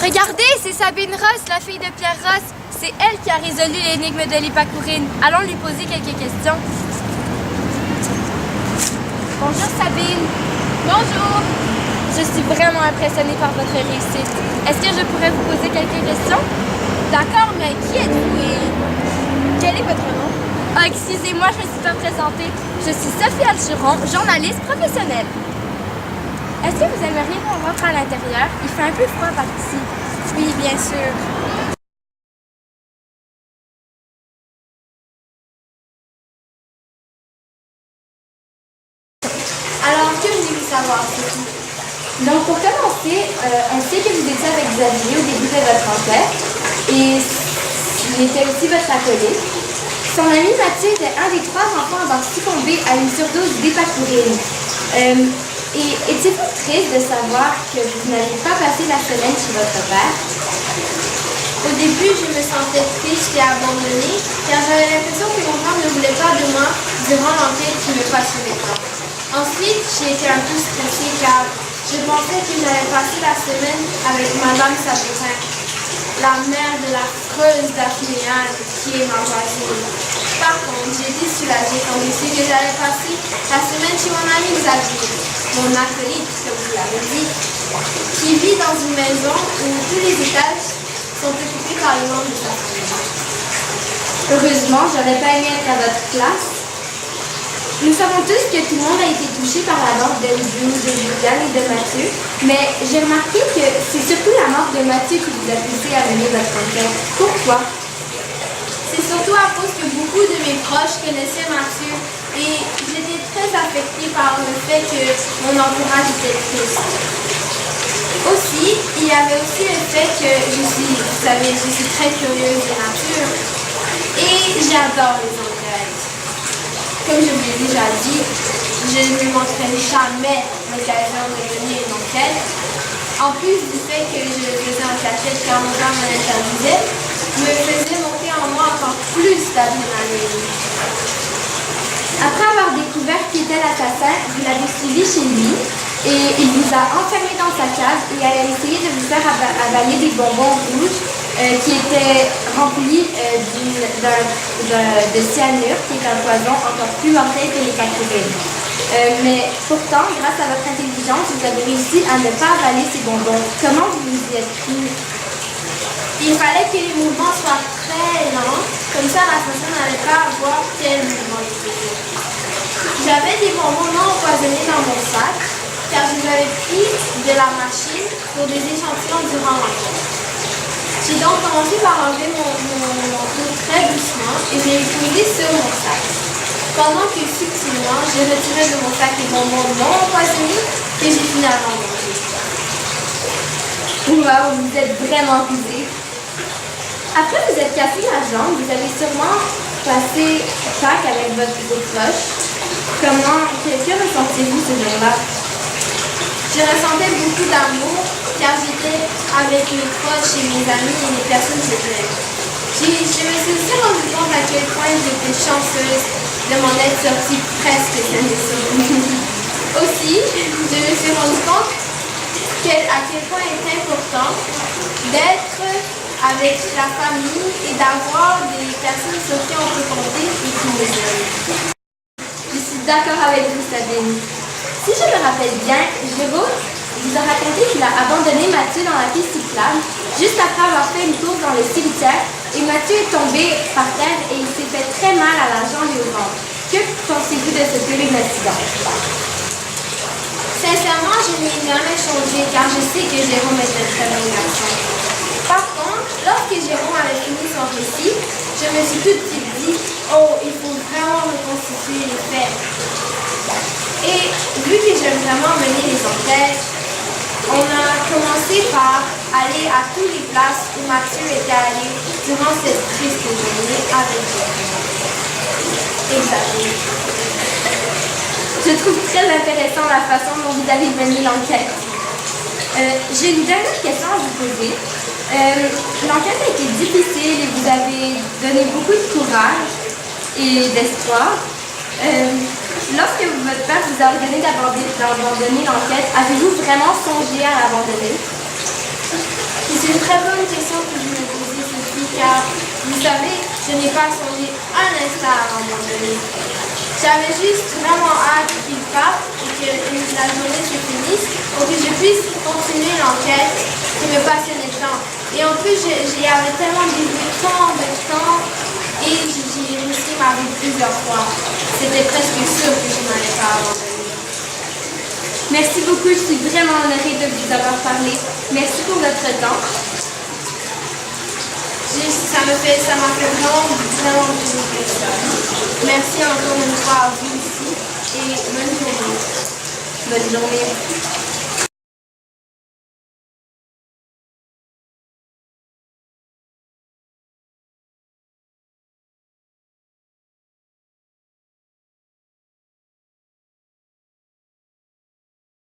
Regardez, c'est Sabine Ross, la fille de Pierre Ross. C'est elle qui a résolu l'énigme de l'Hippocurine. Allons lui poser quelques questions. Bonjour Sabine. Bonjour. Je suis vraiment impressionnée par votre réussite. Est-ce que je pourrais vous poser quelques questions? D'accord, mais qui êtes-vous et quel est votre nom? Ah, excusez-moi, je ne me suis pas présentée. Je suis Sophie Alchuron, journaliste professionnelle. Est-ce que vous aimeriez qu'on rentre à l'intérieur? Il fait un peu froid par ici. Oui, bien sûr. Alors, que voulez-vous savoir, Sophie? Donc, pour commencer, on sait que vous étiez avec Xavier au début de votre enquête et il était aussi votre acolyte. Son ami Mathieu était un des 3 enfants à avoir succombé à une surdose d'Hippocurine. Et étiez-vous triste de savoir que vous n'aviez pas passé la semaine chez votre père? Au début, je me sentais triste et abandonnée, car j'avais l'impression que mon père ne voulait pas de moi durant l'enquête qui me passionnait pas. Ensuite, j'ai été un peu stressée car je pensais que j'allais passer la semaine avec Madame Sabourin, la mère de la creuse d'Apnéane qui est ma voisine. Par contre, j'ai été soulagée quand j'ai su que j'allais passer la semaine chez mon ami Xavier, mon acolyte, comme vous l'avez dit, qui vit dans une maison où tous les étages sont occupés par les membres de sa famille. Heureusement, j'aurais pas aimé être à votre place. Nous savons tous que tout le monde a été touché par la mort d'Andrew, de Juliane et de Mathieu, mais j'ai remarqué que c'est surtout la mort de Mathieu qui vous a poussé à mener votre enquête. Pourquoi? C'est surtout à cause que beaucoup de mes proches connaissaient Mathieu et j'étais très affectée par le fait que mon entourage était triste. Aussi, il y avait aussi le fait que vous savez, je suis très curieuse de nature et j'adore les enquêtes. Comme je vous l'ai déjà dit, je ne me manquerai jamais l'occasion de mener une enquête. En plus du fait que je le faisais en cachette car mon père me l'interdisait, me faisait monter en moi encore plus d'adrénaline. Après avoir découvert qui était l'assassin, vous l'avez suivi chez lui et il vous a enfermé dans sa cave et elle a essayé de vous faire avaler des bonbons rouges qui étaient remplis de cyanure, qui est un poison encore plus mortel que l'Hippocurine. Mais pourtant, grâce à votre intelligence, vous avez réussi à ne pas avaler ces bonbons. Comment vous vous y êtes pris? Il fallait que les mouvements soient très lents, comme ça l'assassin n'allait pas voir quel mouvement il faisait. J'avais des bonbons non empoisonnés dans mon sac, car je les avais pris de la machine pour des échantillons durant l'enquête. J'ai donc commencé par enlever mon manteau très doucement et je l'ai posé sur mon sac. Pendant que subtilement, j'ai retiré de mon sac les bonbons non empoisonnés que j'ai finalement mangés. Wow, vous êtes vraiment rusé. Après vous êtes cassé la jambe, vous avez sûrement passé Pâques avec vos proches. Que ressentiez-vous ce jour-là? Je ressentais beaucoup d'amour car j'étais avec mes proches et mes amis et les personnes que j'aime. Je me suis aussi rendu compte à quel point j'étais chanceuse de m'en être sortie presque saine et sauve. Aussi, je me suis rendu compte à quel point il est important d'être avec la famille et d'avoir des personnes sur qui on peut compter et qui nous aiment. Je suis d'accord avec vous, Sabine. Si je me rappelle bien, Jérôme vous a raconté qu'il a abandonné Mathieu dans la piste cyclable juste après avoir fait une course dans le cimetière et Mathieu est tombé par terre et il s'est fait très mal à la jambe et au ventre. Que pensez-vous de ce terrible incident? Sincèrement, je n'y ai jamais changé car je sais que Jérôme est un très bon garçon. Par contre, lorsque Jérôme avait fini son récit, je me suis tout de suite dit « Oh, il faut vraiment reconstituer les faits ». Et vu que j'aime vraiment mener les enquêtes, on a commencé par aller à toutes les places où Mathieu était allé durant cette triste journée avec Jérôme. Xavier. Je trouve très intéressant la façon dont vous avez mené l'enquête. J'ai une dernière question à vous poser. L'enquête a été difficile et vous avez donné beaucoup de courage et d'espoir. Lorsque votre père vous a ordonné d'abandonner l'enquête, avez-vous vraiment songé à l'abandonner? C'est C'est une très bonne question que je me posais, Sophie, car vous savez, je n'ai pas songé un instant à abandonner. J'avais juste vraiment hâte qu'il parte et que la journée se finisse pour que je puisse continuer l'enquête qui me passionnait tant. Et en plus, j'y avais tellement dédié tant de temps et j'y ai risqué ma vie plusieurs fois. C'était presque sûr que je n'allais pas abandonner. Merci beaucoup, je suis vraiment honorée de vous avoir parlé. Merci pour votre temps. Ça m'a fait vraiment plaisir. Merci encore une fois à vous aussi et bonne journée. Bonne journée.